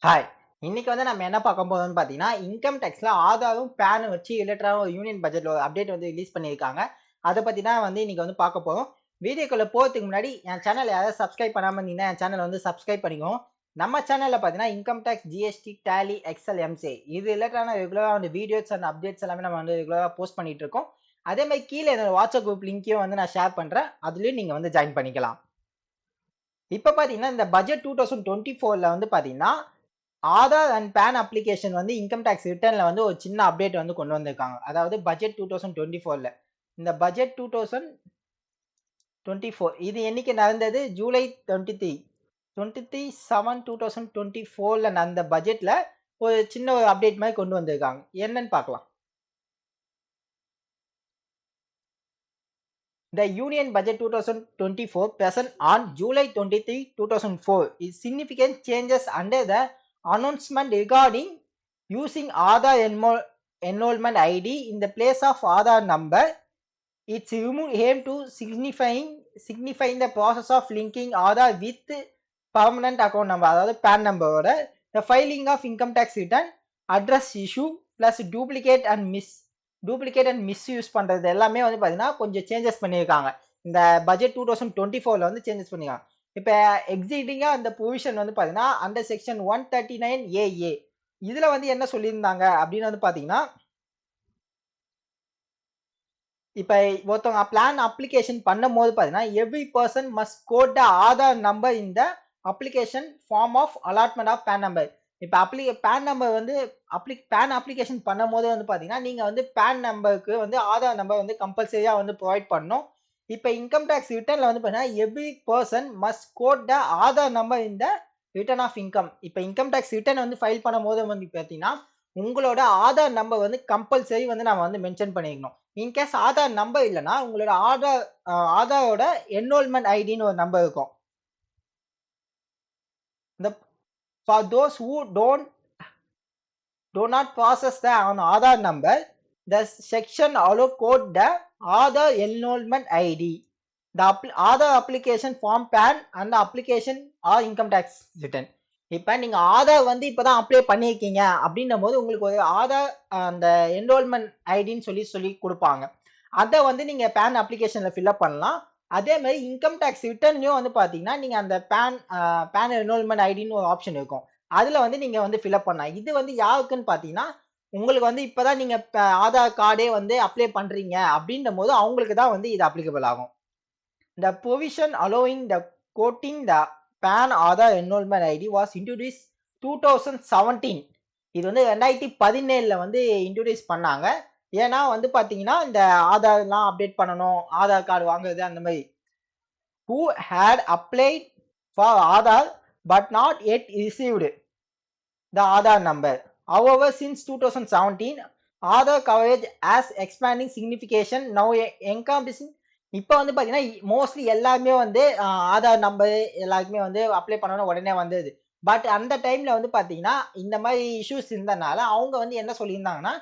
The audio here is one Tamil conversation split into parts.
ஹாய். இன்னைக்கு வந்து நம்ம என்ன பார்க்க போறோம்னு பார்த்தீங்கன்னா, இன்கம் டேக்ஸ்ல ஆதாரும், பேனும் வச்சு ரிலேட்டடான ஒரு யூனியன் பட்ஜெட்ல ஒரு அப்டேட் வந்து ரிலீஸ் பண்ணியிருக்காங்க. அத பத்தி தான் வந்து இன்னைக்கு வந்து பார்க்க போறோம். வீடியோக்குள்ள போறதுக்கு முன்னாடி என் சேனல் யாராவது சப்ஸ்கிரைப் பண்ணாம இருந்தீங்கன்னா, என் சேனல வந்து சப்ஸ்கிரைப் பண்ணிக்கோங்க. நம்ம சேனல்ல பார்த்தீங்கன்னா, income tax, GST, Tally, Excel, MCA இது ரிலேட்டடான ரெகுலரா வந்து வீடியோஸ் அண்ட் அப்டேட்ஸ் எல்லாமே நம்ம வந்து ரெகுலரா போஸ்ட் பண்ணிட்டு இருக்கோம். அதே மாரி கீழ என்னோட வாட்ஸ்அப் குரூப் லிங்க்கையும் வந்து நான் ஷேர் பண்றேன். அதுலயும் நீங்க வந்து ஜாயின் பண்ணிக்கலாம். இப்ப பார்த்தீங்கன்னா, இந்த பட்ஜெட் 2024ல வந்து பார்த்தீங்கன்னா, ஆதார் அண்ட் பேன் அப்ளிகேஷன் வந்து இன்கம் டாக்ஸ் ரிட்டர்ன்ல வந்து ஒரு சின்ன அப்டேட் வந்து கொண்டு வந்திருக்காங்க. அதாவது பட்ஜெட் 2024ல. இந்த பட்ஜெட் 2024 இது என்னைக்கு நடந்தது? ஜூலை 23 23/7/2024ல நடந்த பட்ஜெட்ல ஒரு சின்ன ஒரு அப்டேட் மாதிரி கொண்டு வந்திருக்காங்க. என்னன்னு பார்க்கலாம். The Union Budget 2024 present on July 23, 2004 is significant changes under the announcement regarding using Aadhaar enrollment ID in the place of Aadhaar number. It's aimed to signifying the process of linking Aadhaar with permanent account number, அதாவது PAN number ஓட the filing of income tax return, address issue plus duplicate and misuse பண்றது எல்லாமே வந்து பாத்தீங்கன்னா கொஞ்சம் சேஞ்சஸ் பண்ணியிருக்காங்க. இந்த பட்ஜெட் 2024ல வந்து சேஞ்சஸ் பண்ணிருக்காங்க. இப்ப எக்ஸிட்டிங்கா அந்த ப்ரொவிஷன் வந்து பாத்தீங்கன்னா அந்த செக்ஷன் 139AA இதுல வந்து என்ன சொல்லியிருந்தாங்க அப்படின்னு வந்து பாத்தீங்கன்னா, இப்ப ஒருத்தவங்க பிளான் அப்ளிகேஷன் பண்ணும்போது பாத்தீங்கன்னா every person must quote the Aadhaar number in the application form of allotment of PAN number. இப்ப பேன் நம்பர் வந்து பேன் அப்ளிகேஷன் பண்ணும் போது வந்து பாத்தீங்கன்னா நீங்க வந்து பேன் நம்பருக்கு வந்து ஆதார் நம்பர் வந்து கம்பல்சரியா வந்து ப்ரொவைட் பண்ணணும். இப்ப இன்கம் டேக்ஸ் ரிட்டர்ன்ல வந்து பாத்தீங்கன்னா every person must quote the Aadhaar number in the return of income. இப்ப இன்கம் டேக்ஸ் ரிட்டர்ன் வந்து ஃபைல் பண்ணும் போது வந்து பாத்தீங்கன்னா உங்களோட ஆதார் நம்பர் வந்து கம்பல்சரி வந்து நம்ம வந்து மென்ஷன் பண்ணிக்கணும். இன்கேஸ் ஆதார் நம்பர் இல்லைன்னா உங்களோட ஆதாரோட என்ரோல்மெண்ட் ஐடின்னு ஒரு நம்பர் இருக்கும். இந்த for those who do not process the on Aadhaar number, the section allow code the Aadhaar enrollment ID. The Aadhaar application form PAN and the application or income tax return. இப்ப நீங்க ஆதார் வந்து இப்பதான் அப்ளை பண்ணிருக்கீங்க அப்படின்னும் போது உங்களுக்கு ஒரு ஆதார் அந்த என்ரோல்மெண்ட் ஐடின்னு சொல்லி கொடுப்பாங்க. அதை வந்து நீங்க பேன் அப்ளிகேஷன்ல ஃபில்அப் பண்ணலாம். அதே மாதிரி இன்கம் டேக்ஸ் ரிட்டர்ன்லயும் வந்து பாத்தீங்கன்னா நீங்க அந்த பேன் என்ரோல்மெண்ட் ஐடின்னு ஒரு ஆப்ஷன் இருக்கும். அதுல வந்து நீங்க வந்து ஃபில்அப் பண்ணலாம். இது வந்து யாருக்குன்னு பாத்தீங்கன்னா உங்களுக்கு வந்து இப்பதான் நீங்க ஆதார் கார்டே வந்து அப்ளை பண்றீங்க அப்படின்னும் போது அவங்களுக்கு தான் வந்து இது அப்ளிகபிள் ஆகும். The provision allowing the quoting the PAN Aadhaar enrollment ID was introduced 2017. இது வந்து 2017ல வந்து இன்ட்ரோடியூஸ் பண்ணாங்க. ஏன்னா வந்து பாத்தீங்கன்னா இந்த ஆதார்லாம் அப்டேட் பண்ணணும், ஆதார் கார்டு வாங்குறது அந்த மாதிரி. Who had applied for Aadhaar but not yet received the Aadhaar number. However, since 2017, Aadhaar coverage has expanding signification now encompassing. இப்போ வந்து பாத்தீங்கன்னா மோஸ்ட்லி எல்லாருமே வந்து ஆதார் நம்பர் எல்லாருக்குமே வந்து அப்ளை பண்ணணும் உடனே வந்தது. பட் அந்த டைம்ல வந்து பாத்தீங்கன்னா இந்த மாதிரி இஷ்யூஸ் இருந்தனால அவங்க வந்து என்ன சொல்லியிருந்தாங்கன்னா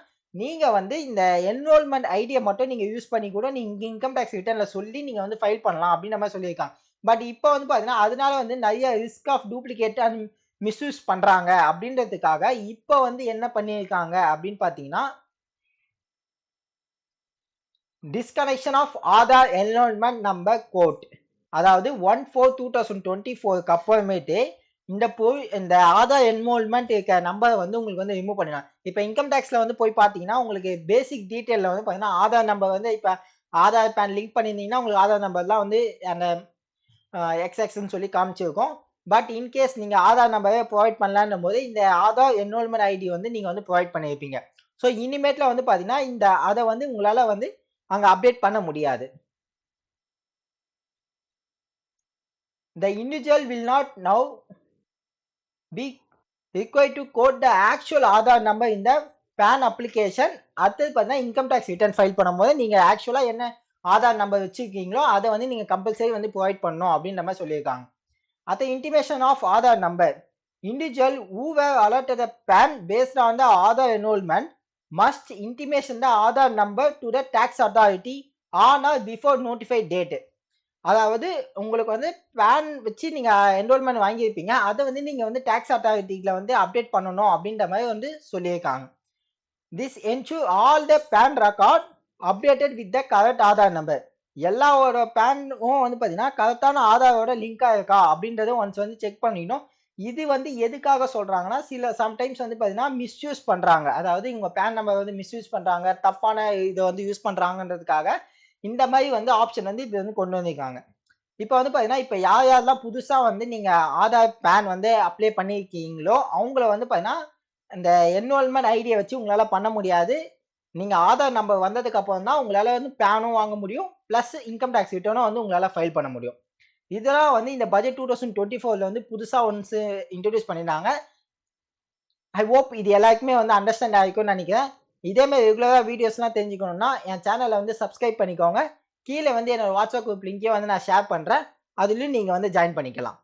நீங்க வந்து இந்த என்ரோல்மெண்ட் ஐடியை மட்டும் நீங்க யூஸ் பண்ணி கூட நீங்க இன்கம் டேக்ஸ் ரிட்டர்ன்ல சொல்லி நீங்க வந்து ஃபைல் பண்ணலாம் அப்படின்ற மாதிரி சொல்லியிருக்காங்க. பட் இப்போ வந்து பாத்தீங்கன்னா அதனால வந்து நிறைய risk of duplicate and misuse பண்றாங்க அப்படின்றதுக்காக இப்ப வந்து என்ன பண்ணியிருக்காங்க அப்படின்னு பாத்தீங்கன்னா disconnection of Aadhaar enrollment number code, அதாவது 1/4/2024க்கு அப்புறமேட்டு இந்த ஆதார் என்ரோல்மெண்ட் இருக்க நம்பரை வந்து உங்களுக்கு வந்து ரிமூவ் பண்ணிடலாம். இப்ப இன்கம் டேக்ஸ்ல வந்து போய் பாத்தீங்கன்னா உங்களுக்கு பேசிக் டீடைல்ல வந்து பாத்தீங்கன்னா ஆதார் நம்பர் வந்து இப்ப ஆதார் பேன் லிங்க் பண்ணியிருந்தீங்கன்னா உங்களுக்கு ஆதார் நம்பர்லாம் வந்து அந்த எக்ஸ்எக்ஸ்ன்னு சொல்லி காமிச்சிருக்கோம். பட் இன்கேஸ் நீங்க ஆதார் நம்பரை ப்ரொவைட் பண்ணலான்னும் போது இந்த ஆதார் என்ரோல்மெண்ட் ஐடி வந்து நீங்க வந்து ப்ரொவைட் பண்ணியிருப்பீங்க. ஸோ இனிமேட்ல வந்து பாத்தீங்கன்னா அதை வந்து உங்களால வந்து அங்க அப்டேட் பண்ண முடியாது. The individual will not now be required to quote the actual Aadhaar number in the PAN application. அடுத்தது பார்த்தீங்கன்னா இன்கம் டேக்ஸ் ரிட்டர்ன் ஃபைல் பண்ணும்போது நீங்க ஆக்சுவலா என்ன ஆதார் நம்பர் வச்சிருக்கீங்களோ அதை வந்து நீங்க கம்பல்சரி வந்து ப்ரொவைட் பண்ணணும் அப்படின்ற மாதிரி சொல்லியிருக்காங்க. At the intimation of Aadhaar number, individual who were allotted a PAN based on the Aadhaar enrollment must intimation the Aadhaar number to the tax authority on or before notified date. அதாவது உங்களுக்கு வந்து பேன் வச்சு நீங்க என்ரோல்மெண்ட் வாங்கியிருப்பீங்க. அத வந்து நீங்க வந்து டாக்ஸ் அத்தாரிட்டில வந்து அப்டேட் பண்ணணும் அப்படின்ற மாதிரி வந்து சொல்லியிருக்காங்க. This ensure all the PAN record updated with the correct Aadhaar number. எல்லாரோட பேனும் வந்து பாத்தீங்கன்னா கரெக்டான ஆதாரோட லிங்கா இருக்கா அப்படின்றத ஒன்ஸ் வந்து செக் பண்ணிடணும். இது வந்து எதுக்காக சொல்றாங்கன்னா சில சம்டைம்ஸ் வந்து பாத்தீங்கன்னா மிஸ்யூஸ் பண்றாங்க. அதாவது உங்க பேன் நம்பர் வந்து மிஸ்யூஸ் பண்றாங்க, தப்பான இதை வந்து யூஸ் பண்றாங்கன்றதுக்காக இந்த மாதிரி வந்து ஆப்ஷன் வந்து இப்ப வந்து கொண்டு வந்திருக்காங்க. இப்ப வந்து பாத்தீங்கன்னா இப்ப யார் யாரெல்லாம் புதுசா வந்து நீங்க ஆதார் பேன் வந்து அப்ளை பண்ணிருக்கீங்களோ அவங்கள வந்து பாத்தீங்கன்னா இந்த என்ரோல்மெண்ட் ஐடியை வச்சு உங்களால பண்ண முடியாது. நீங்க ஆதார் நம்பர் வந்ததுக்கு அப்புறம் தான் உங்களால வந்து பேனும் வாங்க முடியும், பிளஸ் இன்கம் டாக்ஸ் ரிட்டர்னும் வந்து உங்களால ஃபைல் பண்ண முடியும். இதெல்லாம் வந்து இந்த பட்ஜெட் 2024ல வந்து புதுசா ஒன்ஸ் இன்ட்ரோடியூஸ் பண்ணிருந்தாங்க. ஐ ஹோப் இது எல்லாருக்குமே வந்து அண்டர்ஸ்டாண்ட் ஆகிக்கும்னு நினைக்கிறேன். இதே மாதிரி ரெகுலரா வீடியோஸ்லாம் தெரிஞ்சுக்கணும்னா என் சேனலை வந்து சப்ஸ்கிரைப் பண்ணிக்கோங்க. கீழே வந்து என்னோட வாட்ஸ்அப் குரூப் லிங்கையும் வந்து நான் ஷேர் பண்றேன். அதுலயும் நீங்க வந்து ஜாயின் பண்ணிக்கலாம்.